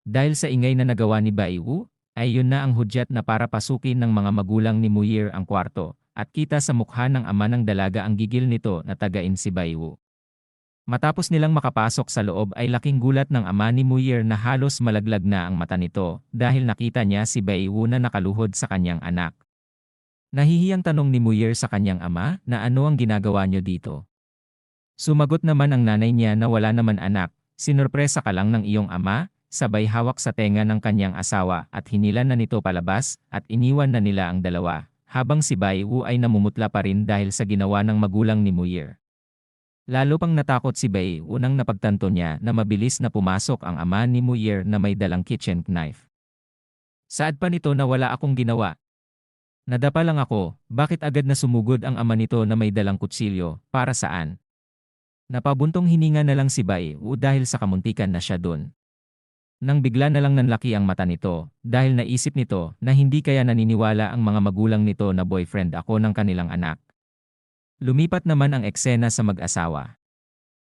Dahil sa ingay na nagawa ni Baiwu, ay yun na ang hudyat na para pasukin ng mga magulang ni Muir ang kwarto, at kita sa mukha ng ama ng dalaga ang gigil nito na tagain si Baiwu. Matapos nilang makapasok sa loob ay laking gulat ng ama ni Muir na halos malaglag na ang mata nito dahil nakita niya si Baiwu na nakaluhod sa kanyang anak. Nahihiyang tanong ni Muir sa kanyang ama na ano ang ginagawa niyo dito. Sumagot naman ang nanay niya na wala naman anak, sinurpresa ka lang ng iyong ama, sabay hawak sa tenga ng kanyang asawa at hinilan na nito palabas at iniwan na nila ang dalawa, habang si Baiwu ay namumutla pa rin dahil sa ginawa ng magulang ni Muir. Lalo pang natakot si Bai unang napagtanto niya na mabilis na pumasok ang ama ni Muir na may dalang kitchen knife. Saad pa nito na wala akong ginawa. Nadapa lang ako, bakit agad na sumugod ang ama nito na may dalang kutsilyo, para saan? Napabuntong hininga na lang si Bai dahil sa kamuntikan na siya dun. Nang bigla na lang nanlaki ang mata nito, dahil naisip nito na hindi kaya naniniwala ang mga magulang nito na boyfriend ako ng kanilang anak. Lumipat naman ang eksena sa mag-asawa.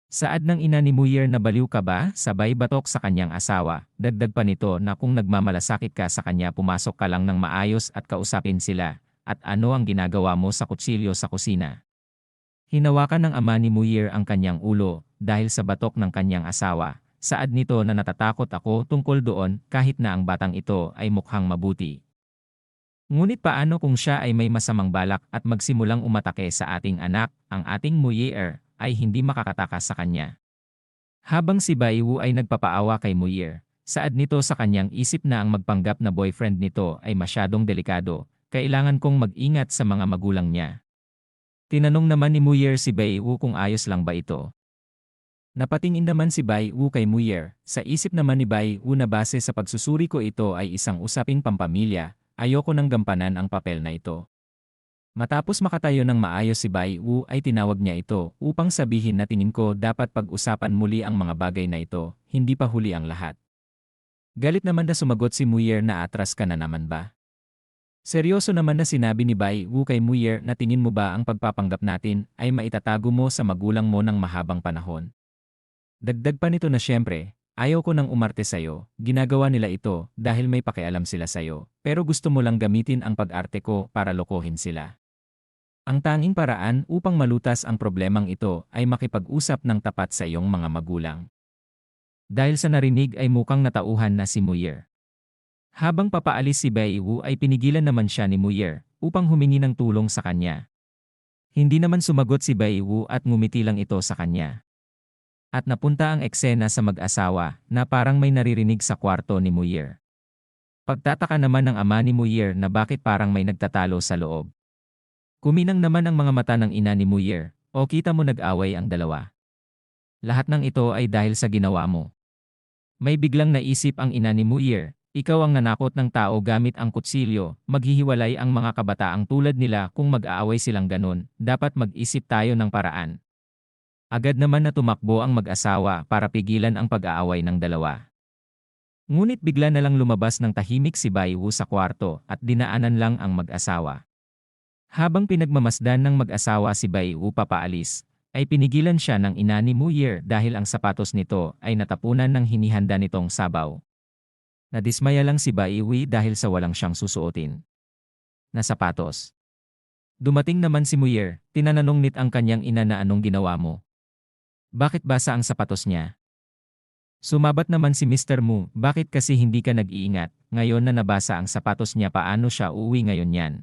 Saad ng ina ni Muir na baliw ka ba, sabay batok sa kanyang asawa, dagdag pa nito na kung nagmamalasakit ka sa kanya pumasok ka lang ng maayos at kausapin sila, at ano ang ginagawa mo sa kutsilyo sa kusina. Hinawakan ng ama ni Muir ang kanyang ulo, dahil sa batok ng kanyang asawa, saad nito na natatakot ako tungkol doon kahit na ang batang ito ay mukhang mabuti. Ngunit paano kung siya ay may masamang balak at magsimulang umatake sa ating anak, ang ating Muir, ay hindi makakatakas sa kanya. Habang si Baiwu ay nagpapaawa kay Muir, saad nito sa kanyang isip na ang magpanggap na boyfriend nito ay masyadong delikado, kailangan kong mag-ingat sa mga magulang niya. Tinanong naman ni Muir si Baiwu kung ayos lang ba ito. Napatingin naman si Baiwu kay Muir, sa isip naman ni Baiwu na base sa pagsusuri ko ito ay isang usaping pampamilya, ayoko nang gampanan ang papel na ito. Matapos makatayo ng maayos si Baiwu ay tinawag niya ito upang sabihin na tingin ko dapat pag-usapan muli ang mga bagay na ito, hindi pa huli ang lahat. Galit naman na sumagot si Muir na atras ka na naman ba? Seryoso naman na sinabi ni Baiwu kay Muir na tingin mo ba ang pagpapanggap natin ay maitatago mo sa magulang mo ng mahabang panahon? Dagdag pa nito na siyempre, ayaw ko nang umarte sa'yo, ginagawa nila ito dahil may pakialam sila sa'yo, pero gusto mo lang gamitin ang pag-arte ko para lokohin sila. Ang tanging paraan upang malutas ang problemang ito ay makipag-usap ng tapat sa iyong mga magulang. Dahil sa narinig ay mukhang natauhan na si Muir. Habang papaalis si Baiwu ay pinigilan naman siya ni Muir upang humingi ng tulong sa kanya. Hindi naman sumagot si Baiwu at ngumiti lang ito sa kanya. At napunta ang eksena sa mag-asawa na parang may naririnig sa kwarto ni Muir. Pagtataka naman ng ama ni Muir na bakit parang may nagtatalo sa loob. Kuminang naman ang mga mata ng ina ni Muir, o kita mo nag-away ang dalawa. Lahat ng ito ay dahil sa ginawa mo. May biglang naisip ang ina ni Muir, ikaw ang nanakot ng tao gamit ang kutsilyo, maghihiwalay ang mga kabataang tulad nila kung mag-aaway silang ganun, dapat mag-isip tayo ng paraan. Agad naman na tumakbo ang mag-asawa para pigilan ang pag-aaway ng dalawa. Ngunit bigla na lang lumabas ng tahimik si Baiwu sa kwarto at dinaanan lang ang mag-asawa. Habang pinagmamasdan ng mag-asawa si Baiwu papaalis, ay pinigilan siya ng ina ni Muir dahil ang sapatos nito ay natapunan ng hinihanda nitong sabaw. Nadismaya lang si Baiwu dahil sa walang siyang susuotin na sapatos. Dumating naman si Muir, tinanong nit ang kanyang ina na anong ginawa mo. Bakit basa ang sapatos niya? Sumabat naman si Mr. Mu, bakit kasi hindi ka nag-iingat, ngayon na nabasa ang sapatos niya paano siya uuwi ngayon yan?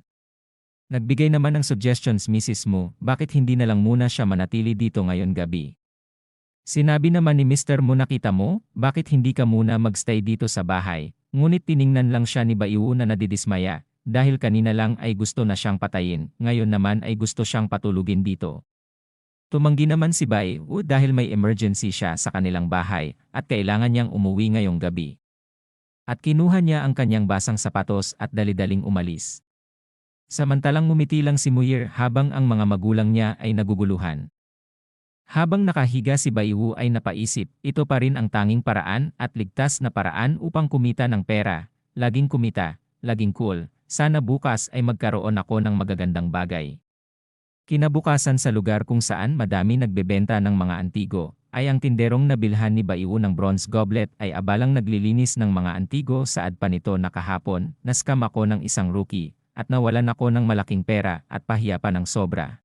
Nagbigay naman ng suggestions Mrs. Mu, bakit hindi na lang muna siya manatili dito ngayon gabi? Sinabi naman ni Mr. Mu nakita mo, bakit hindi ka muna magstay dito sa bahay? Ngunit tiningnan lang siya ni Baiwu na nadidismaya, dahil kanina lang ay gusto na siyang patayin, ngayon naman ay gusto siyang patulugin dito. Tumanggi naman si Baiwu dahil may emergency siya sa kanilang bahay at kailangan niyang umuwi ngayong gabi. At kinuha niya ang kanyang basang sapatos at dali-daling umalis. Samantalang ngumiti lang si Muir habang ang mga magulang niya ay naguguluhan. Habang nakahiga si Baiwu ay napaisip, ito pa rin ang tanging paraan at ligtas na paraan upang kumita ng pera, laging kumita, laging cool, sana bukas ay magkaroon ako ng magagandang bagay. Kinabukasan sa lugar kung saan madami nagbebenta ng mga antigo, ay ang tinderong nabilhan ni Baiwu ng bronze goblet ay abalang naglilinis ng mga antigo saad pa nito na kahapon, na-scam ako ng isang rookie, at nawalan ako ng malaking pera at pahiya pa ng sobra.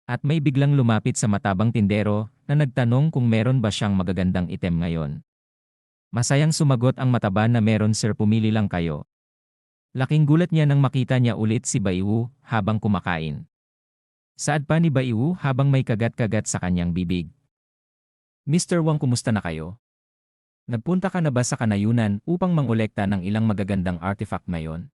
At may biglang lumapit sa matabang tindero na nagtanong kung meron ba siyang magagandang item ngayon. Masayang sumagot ang mataba na meron sir, pumili lang kayo. Laking gulat niya nang makita niya ulit si Baiwu habang kumakain. Saad pa ni Baiwu habang may kagat-kagat sa kanyang bibig. Mr. Wang, kumusta na kayo? Nagpunta ka na ba sa kanayunan upang mangolekta ng ilang magagandang artifact ngayon?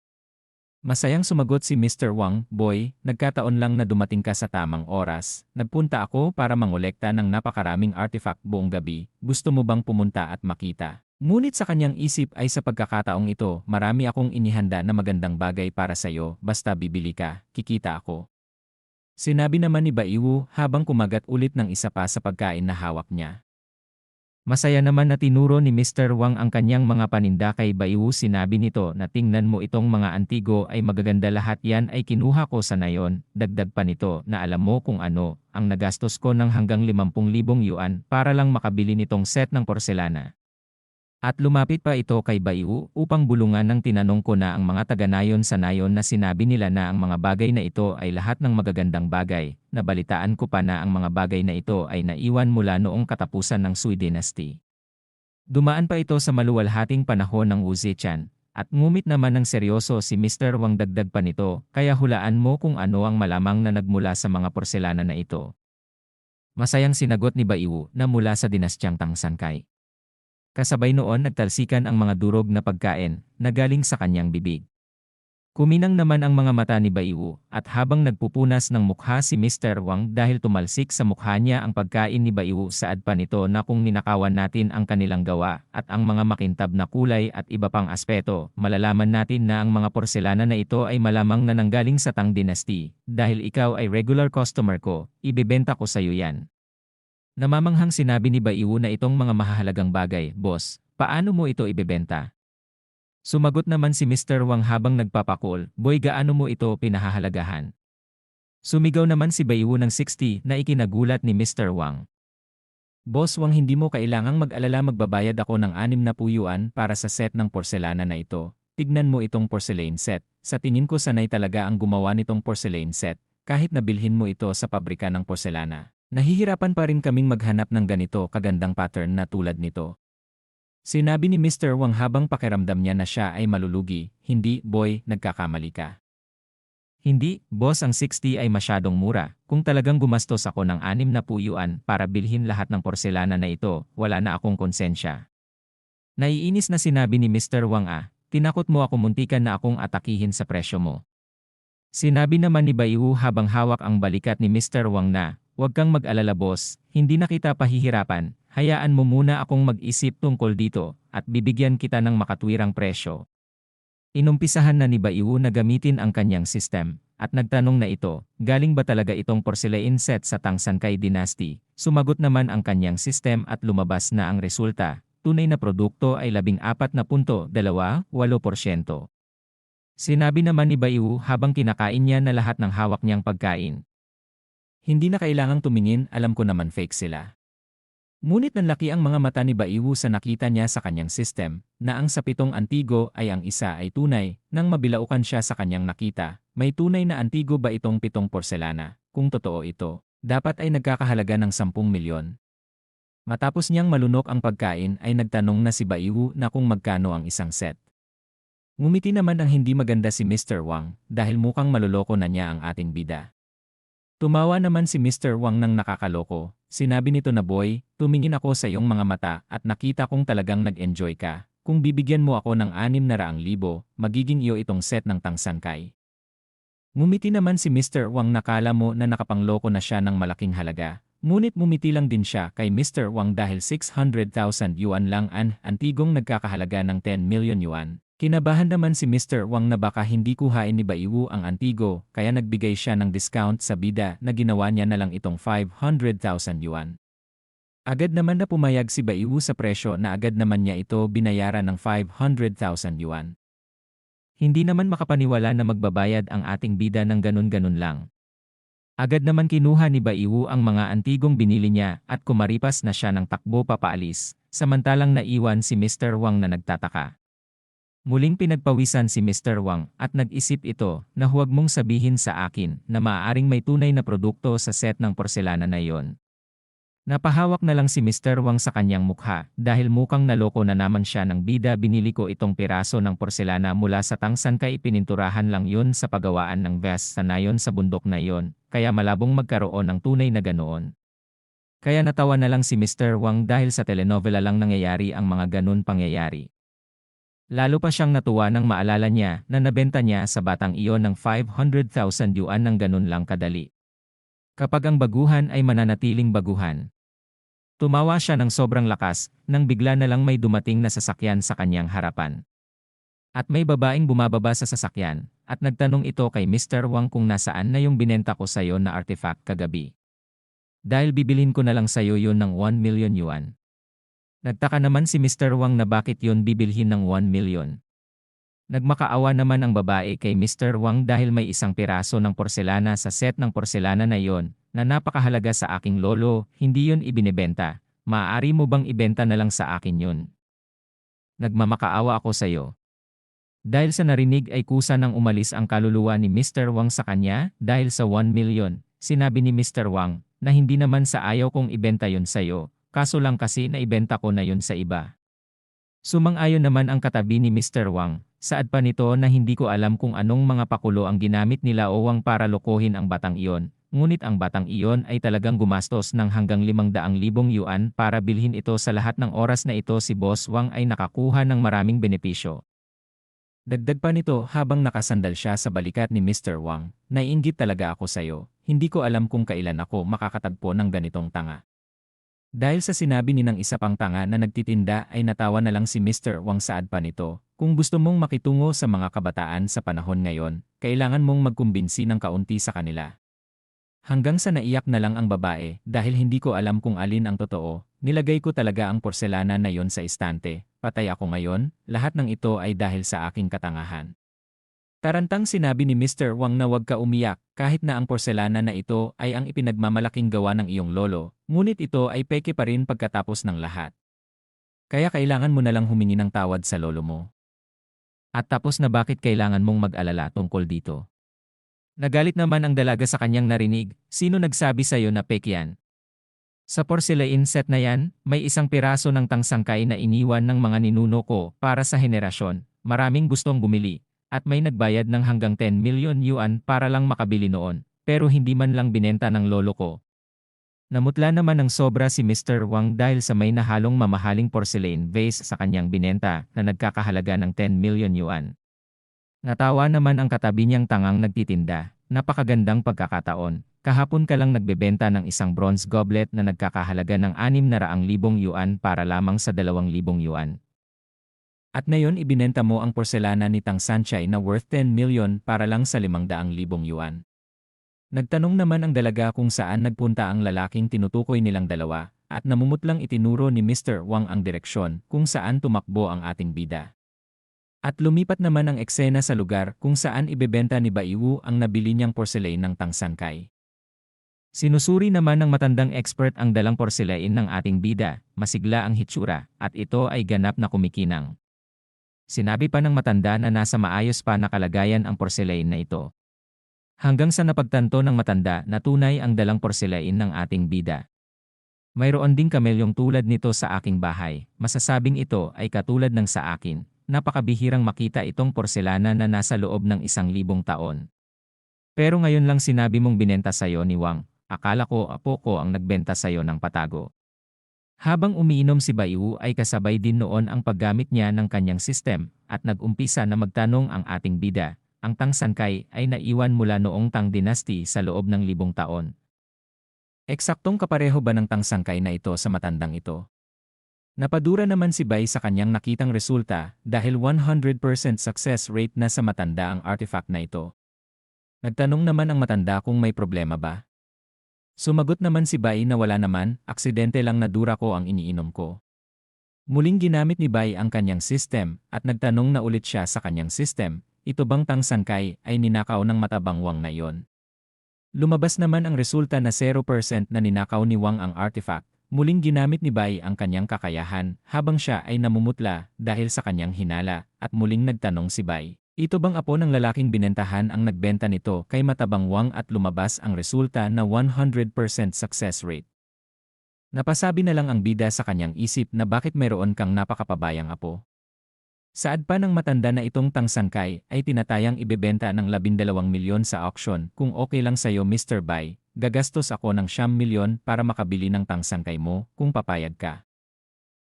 Masayang sumagot si Mr. Wang, boy, nagkataon lang na dumating ka sa tamang oras. Nagpunta ako para mangolekta ng napakaraming artifact buong gabi. Gusto mo bang pumunta at makita? Ngunit sa kanyang isip ay sa pagkakataong ito, marami akong inihanda na magandang bagay para sa'yo, basta bibili ka, kikita ako. Sinabi naman ni Baiwu habang kumagat ulit ng isa pa sa pagkain na hawak niya. Masaya naman na tinuro ni Mr. Wang ang kanyang mga paninda kay Baiwu. Sinabi nito na tingnan mo itong mga antigo ay magaganda lahat, yan ay kinuha ko sa nayon. Dagdag pa nito na alam mo kung ano, ang nagastos ko ng hanggang 50,000 yuan para lang makabili nitong set ng porselana. At lumapit pa ito kay Baiwu upang bulungan ng tinanong ko na ang mga taga-nayon sa nayon na sinabi nila na ang mga bagay na ito ay lahat ng magagandang bagay. Nabalitaan ko pa na ang mga bagay na ito ay naiwan mula noong katapusan ng Sui Dynasty. Dumaan pa ito sa maluwalhating panahon ng Wu Zetian, at ngumit naman ng seryoso si Mr. Wang. Dagdag pa nito, kaya hulaan mo kung ano ang malamang na nagmula sa mga porselana na ito. Masayang sinagot ni Baiwu na mula sa dinastyang Tang Sankay. Kasabay noon nagtalsikan ang mga durog na pagkain na galing sa kanyang bibig. Kuminang naman ang mga mata ni Baiwu at habang nagpupunas ng mukha si Mr. Wang dahil tumalsik sa mukha niya ang pagkain ni Baiwu, saad pa nito na kung ninakawan natin ang kanilang gawa at ang mga makintab na kulay at iba pang aspeto, malalaman natin na ang mga porselana na ito ay malamang na nanggaling sa Tang Dynasty. Dahil ikaw ay regular customer ko, ibebenta ko sa iyo yan. Namamanghang sinabi ni Baiwu na itong mga mahahalagang bagay, boss, paano mo ito ibebenta? Sumagot naman si Mr. Wang habang nagpapakul, boy, gaano mo ito pinahahalagahan? Sumigaw naman si Baiwu ng 60 na ikinagulat ni Mr. Wang. Boss Wang, hindi mo kailangang mag-alala, magbabayad ako ng 60 yuan para sa set ng porselana na ito. Tignan mo itong porcelain set. Sa tingin ko sanay talaga ang gumawa nitong porcelain set, kahit nabilhin mo ito sa pabrika ng porselana. Nahihirapan pa rin kaming maghanap ng ganito kagandang pattern na tulad nito. Sinabi ni Mr. Wang habang pakiramdam niya na siya ay malulugi. Hindi, boy, nagkakamali ka. Hindi, boss, ang 60 ay masyadong mura. Kung talagang gumastos ako ng 60 yuan para bilhin lahat ng porselana na ito, wala na akong konsensya. Naiinis na sinabi ni Mr. Wang, tinakot mo ako, muntikan na akong atakihin sa presyo mo. Sinabi naman ni Baiwu habang hawak ang balikat ni Mr. Wang na, huwag kang mag-alala boss, hindi na kita pahihirapan, hayaan mo muna akong mag-isip tungkol dito, at bibigyan kita ng makatwirang presyo. Inumpisahan na ni Baiwu na gamitin ang kanyang system, at nagtanong na ito, galing ba talaga itong porcelain set sa Tang Sankay Dynasty? Sumagot naman ang kanyang system at lumabas na ang resulta, tunay na produkto ay 14.28%. Sinabi naman ni Baiwu habang kinakain niya na lahat ng hawak niyang pagkain. Hindi na kailangang tumingin, alam ko naman fake sila. Ngunit nanlaki ang mga mata ni Baiwu sa nakita niya sa kanyang system, na ang sa 7 antigo ay ang isa ay tunay. Nang mabilaukan siya sa kanyang nakita, may tunay na antigo ba itong 7 porselana? Kung totoo ito, dapat ay nagkakahalaga ng 10 milyon. Matapos niyang malunok ang pagkain ay nagtanong na si Baiwu na kung magkano ang isang set. Ngumiti naman ang hindi maganda si Mr. Wang dahil mukhang maluloko na niya ang ating bida. Tumawa naman si Mr. Wang ng nakakaloko. Sinabi nito na, boy, tumingin ako sa iyong mga mata at nakita kong talagang nag-enjoy ka. Kung bibigyan mo ako ng 600,000, magiging iyo itong set ng Tang Sankay. Ngumiti naman si Mr. Wang, nakala mo na nakapangloko na siya ng malaking halaga. Ngunit mumiti lang din siya kay Mr. Wang dahil 600,000 yuan lang ang antigong nagkakahalaga ng 10 million yuan. Kinabahan naman si Mr. Wang na baka hindi kuhain ni Baiwu ang antigo, kaya nagbigay siya ng discount sa bida na ginawa niya na lang itong 500,000 yuan. Agad naman na pumayag si Baiwu sa presyo na agad naman niya ito binayaran ng 500,000 yuan. Hindi naman makapaniwala na magbabayad ang ating bida ng ganun-ganun lang. Agad naman kinuha ni Baiwu ang mga antigong binili niya at kumaripas na siya ng takbo papaalis, samantalang naiwan si Mr. Wang na nagtataka. Muling pinagpawisan si Mr. Wang at nag-isip ito na huwag mong sabihin sa akin na maaaring may tunay na produkto sa set ng porselana na iyon. Napahawak na lang si Mr. Wang sa kanyang mukha dahil mukhang naloko na naman siya ng bida. Binili ko itong piraso ng porselana mula sa Tangsangkai, pininturahan lang yun sa pagawaan ng vase sa nayon sa bundok na iyon, kaya malabong magkaroon ng tunay na ganoon. Kaya natawa na lang si Mr. Wang dahil sa telenovela lang nangyayari ang mga ganun pangyayari. Lalo pa siyang natuwa nang maalala niya na nabenta niya sa batang iyon ng 500,000 yuan ng ganun lang kadali. Kapag ang baguhan ay mananatiling baguhan. Tumawa siya ng sobrang lakas nang bigla na lang may dumating na sasakyan sa kanyang harapan. At may babaeng bumababa sa sasakyan at nagtanong ito kay Mr. Wang kung nasaan na yung binenta ko sayo na artifact kagabi. Dahil bibilhin ko na lang sayo yun ng 1 million yuan. Nagtaka naman si Mr. Wang na bakit yun bibilhin ng 1 million. Nagmakaawa naman ang babae kay Mr. Wang dahil may isang piraso ng porselana sa set ng porselana na iyon na napakahalaga sa aking lolo, hindi yun ibinebenta. Maaari mo bang ibenta na lang sa akin yun? Nagmamakaawa ako sayo. Dahil sa narinig ay kusa nang umalis ang kaluluwa ni Mr. Wang sa kanya dahil sa 1 million. Sinabi ni Mr. Wang na hindi naman sa ayaw kong ibenta yun sayo, kaso lang kasi na ibenta ko na yun sa iba. Sumang-ayon naman ang katabi ni Mr. Wang. Saad pa nito na hindi ko alam kung anong mga pakulo ang ginamit nila o Wang para lokohin ang batang iyon. Ngunit ang batang iyon ay talagang gumastos ng hanggang 500,000 yuan para bilhin ito. Sa lahat ng oras na ito si Boss Wang ay nakakuha ng maraming benepisyo. Dagdag pa nito habang nakasandal siya sa balikat ni Mr. Wang, naiinggit talaga ako sayo, hindi ko alam kung kailan ako makakatagpo ng ganitong tanga. Dahil sa sinabi ni ng isa pang tanga na nagtitinda ay natawa na lang si Mr. Wang. Saad pa nito, kung gusto mong makitungo sa mga kabataan sa panahon ngayon, kailangan mong magkumbinsi ng kaunti sa kanila. Hanggang sa naiyak na lang ang babae dahil hindi ko alam kung alin ang totoo, nilagay ko talaga ang porselana na yon sa istante, patay ako ngayon, lahat ng ito ay dahil sa aking katangahan. Tarantang sinabi ni Mr. Wang na huwag ka umiyak kahit na ang porselana na ito ay ang ipinagmamalaking gawa ng iyong lolo, ngunit ito ay peke pa rin pagkatapos ng lahat. Kaya kailangan mo na lang humingi ng tawad sa lolo mo. At tapos na bakit kailangan mong mag-alala tungkol dito? Nagalit naman ang dalaga sa kanyang narinig, sino nagsabi sa'yo na fake yan? Sa porcelain set na yan, may isang piraso ng tangsangkay na iniwan ng mga ninuno ko para sa henerasyon, maraming gustong bumili, at may nagbayad ng hanggang 10 million yuan para lang makabili noon, pero hindi man lang binenta ng lolo ko. Namutla naman ng sobra si Mr. Wang dahil sa may nahalong mamahaling porcelain vase sa kanyang binenta na nagkakahalaga ng 10 million yuan. Natawa naman ang katabi niyang tangang nagtitinda, napakagandang pagkakataon, kahapon ka lang nagbebenta ng isang bronze goblet na nagkakahalaga ng 600,000 yuan para lamang sa 2,000 yuan. At ngayon ibinenta mo ang porselana ni Tang Sanchai na worth 10 million para lang sa 500,000 yuan. Nagtanong naman ang dalaga kung saan nagpunta ang lalaking tinutukoy nilang dalawa, at namumutlang itinuro ni Mr. Wang ang direksyon kung saan tumakbo ang ating bida. At lumipat naman ang eksena sa lugar kung saan ibebenta ni Baiwu ang nabili niyang porcelain ng Tangsangkai. Sinusuri naman ng matandang expert ang dalang porcelain ng ating bida, masigla ang hitsura, at ito ay ganap na kumikinang. Sinabi pa ng matanda na nasa maayos pa na kalagayan ang porcelain na ito. Hanggang sa napagtanto ng matanda na tunay ang dalang porcelain ng ating bida. Mayroon ding kamelyong tulad nito sa aking bahay, masasabing ito ay katulad ng sa akin. Napakabihirang makita itong porselana na nasa loob ng 1,000 taon. Pero ngayon lang sinabi mong binenta sayo ni Wang, akala ko apo ko ang nagbenta sayo ng patago. Habang umiinom si Baiwu ay kasabay din noon ang paggamit niya ng kanyang system, at nag-umpisa na magtanong ang ating bida, ang Tang Sankai ay naiwan mula noong Tang Dynasty sa loob ng 1,000 taon. Eksaktong kapareho ba ng Tang Sankai na ito sa matandang ito? Napadura naman si Bai sa kanyang nakitang resulta dahil 100% success rate na sa matanda ang artifact na ito. Nagtanong naman ang matanda kung may problema ba. Sumagot naman si Bai na wala naman, aksidente lang na dura ko ang iniinom ko. Muling ginamit ni Bai ang kanyang system at nagtanong na ulit siya sa kanyang system, ito bang Tang Sankai ay ninakaw ng matabang Wang na iyon? Lumabas naman ang resulta na 0% na ninakaw ni Wang ang artifact. Muling ginamit ni Bai ang kanyang kakayahan habang siya ay namumutla dahil sa kanyang hinala at muling nagtanong si Bai. Ito bang apo ng lalaking binentahan ang nagbenta nito kay matabang Wang at lumabas ang resulta na 100% success rate. Napasabi na lang ang bida sa kanyang isip na bakit mayroon kang napakapabayang apo. Saad pa ng matanda na itong tangsangkay ay tinatayang ibebenta ng 12 milyon sa auction. Kung okay lang sa'yo Mr. Bai, gagastos ako ng 9 milyon para makabili ng tangsangkay mo kung papayag ka.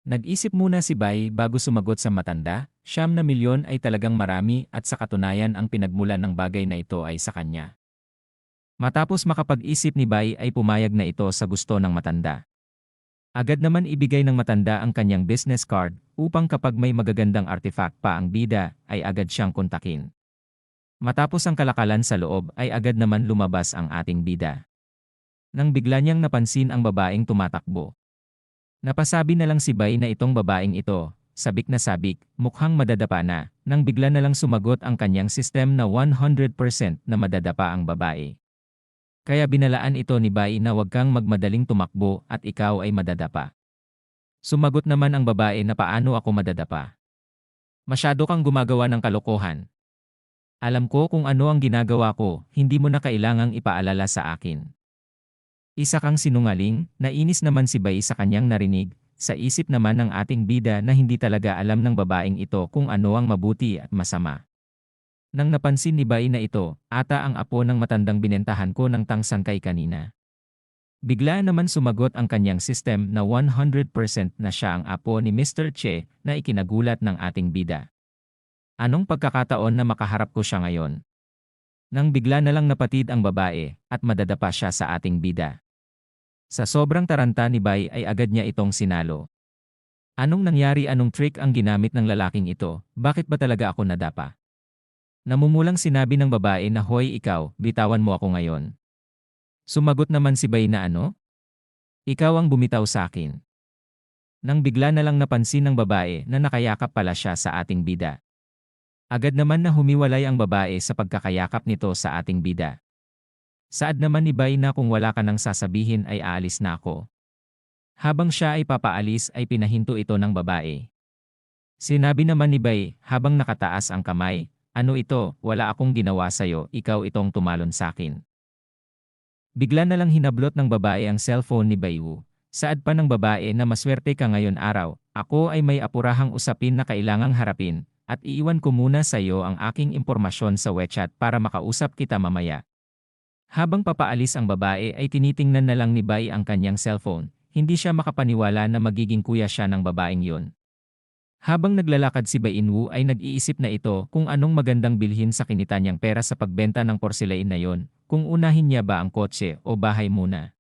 Nag-isip muna si Bai bago sumagot sa matanda, 9 milyon ay talagang marami at sa katunayan ang pinagmulan ng bagay na ito ay sa kanya. Matapos makapag-isip ni Bai ay pumayag na ito sa gusto ng matanda. Agad naman ibigay ng matanda ang kanyang business card upang kapag may magagandang artifact pa ang bida ay agad siyang kontakin. Matapos ang kalakalan sa loob ay agad naman lumabas ang ating bida. Nang bigla niyang napansin ang babaeng tumatakbo. Napasabi na lang si Bai na itong babaeng ito, sabik na sabik, mukhang madadapa na, nang bigla na lang sumagot ang kanyang system na 100% na madadapa ang babae. Kaya binalaan ito ni Bai na huwag kang magmadaling tumakbo at ikaw ay madadapa. Sumagot naman ang babae na paano ako madadapa. Masyado kang gumagawa ng kalokohan. Alam ko kung ano ang ginagawa ko, hindi mo na kailangang ipaalala sa akin. Isa kang sinungaling, nainis naman si Bai sa kanyang narinig, sa isip naman ng ating bida na hindi talaga alam ng babaeng ito kung ano ang mabuti at masama. Nang napansin ni Bai na ito, ata ang apo ng matandang binentahan ko ng tangsangkay kanina. Bigla naman sumagot ang kanyang system na 100% na siya ang apo ni Mr. Che na ikinagulat ng ating bida. Anong pagkakataon na makaharap ko siya ngayon? Nang bigla na lang napatid ang babae at madadapa siya sa ating bida. Sa sobrang taranta ni Bai ay agad niya itong sinalo. Anong nangyari, anong trick ang ginamit ng lalaking ito, bakit ba talaga ako nadapa? Namumulang sinabi ng babae na hoy ikaw, bitawan mo ako ngayon. Sumagot naman si Bai na ano? Ikaw ang bumitaw sa akin. Nang bigla na lang napansin ng babae na nakayakap pala siya sa ating bida. Agad naman na humiwalay ang babae sa pagkakayakap nito sa ating bida. Saad naman ni Bai na kung wala ka nang sasabihin ay aalis na ako. Habang siya ay papaalis ay pinahinto ito ng babae. Sinabi naman ni Bai habang nakataas ang kamay, ano ito, wala akong ginawa sa'yo, ikaw itong tumalon sa'kin. Bigla na lang hinablot ng babae ang cellphone ni Baiwu. Saad pa ng babae na maswerte ka ngayon araw, ako ay may apurahang usapin na kailangang harapin, at iiwan ko muna sa iyo ang aking impormasyon sa WeChat para makausap kita mamaya. Habang papaalis ang babae ay tinitingnan na lang ni Bai ang kanyang cellphone, hindi siya makapaniwala na magiging kuya siya ng babaeng yun. Habang naglalakad si Bai Inwu ay nag-iisip na ito kung anong magandang bilhin sa kinita niyang pera sa pagbenta ng porselain na yon, kung unahin niya ba ang kotse o bahay muna.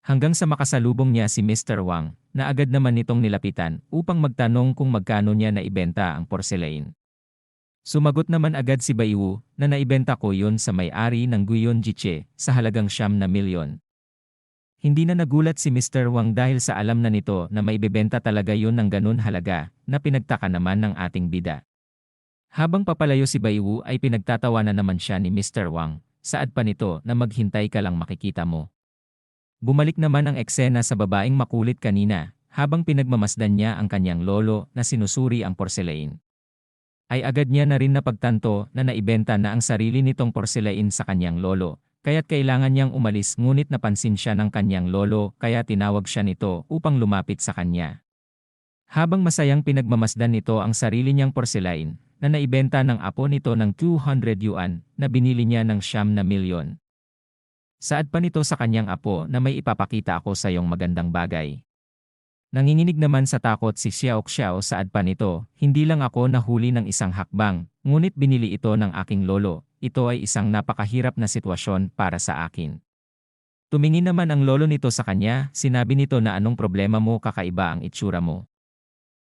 Hanggang sa makasalubong niya si Mr. Wang, na agad naman nitong nilapitan upang magtanong kung magkano niya naibenta ang porselain. Sumagot naman agad si Baiwu na naibenta ko yun sa may-ari ng Guyon Jiche sa halagang 9 na milyon. Hindi na nagulat si Mr. Wang dahil sa alam na nito na maibebenta talaga yun ng ganun halaga na pinagtaka naman ng ating bida. Habang papalayo si Baiwu ay pinagtatawanan naman siya ni Mr. Wang, saad pa nito na maghintay ka lang makikita mo. Bumalik naman ang eksena sa babaeng makulit kanina habang pinagmamasdan niya ang kanyang lolo na sinusuri ang porselain. Ay agad niya na rin napagtanto na naibenta na ang sarili nitong porselain sa kanyang lolo, kaya't kailangan niyang umalis ngunit napansin siya ng kanyang lolo kaya tinawag siya nito upang lumapit sa kanya. Habang masayang pinagmamasdan nito ang sarili niyang porselain, na naibenta ng apo nito ng 200 yuan na binili niya ng 9 na milyon. Saad pa nito sa kanyang apo na may ipapakita ako sa iyong magandang bagay. Nanginginig naman sa takot si Xiao Xiao saad pa nito, hindi lang ako nahuli ng isang hakbang, ngunit binili ito ng aking lolo, ito ay isang napakahirap na sitwasyon para sa akin. Tumingin naman ang lolo nito sa kanya, sinabi nito na anong problema mo, kakaiba ang itsura mo.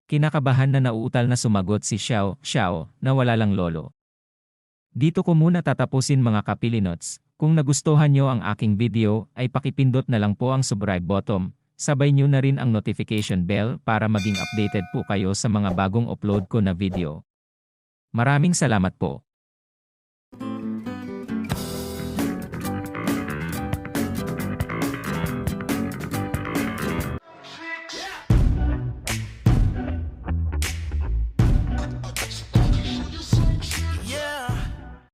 Kinakabahan na nauutal na sumagot si Xiao Xiao na wala lang lolo. Dito ko muna tatapusin mga kapilinots, kung nagustuhan nyo ang aking video ay pakipindot na lang po ang subscribe button. Sabay nyo na rin ang notification bell para maging updated po kayo sa mga bagong upload ko na video. Maraming salamat po.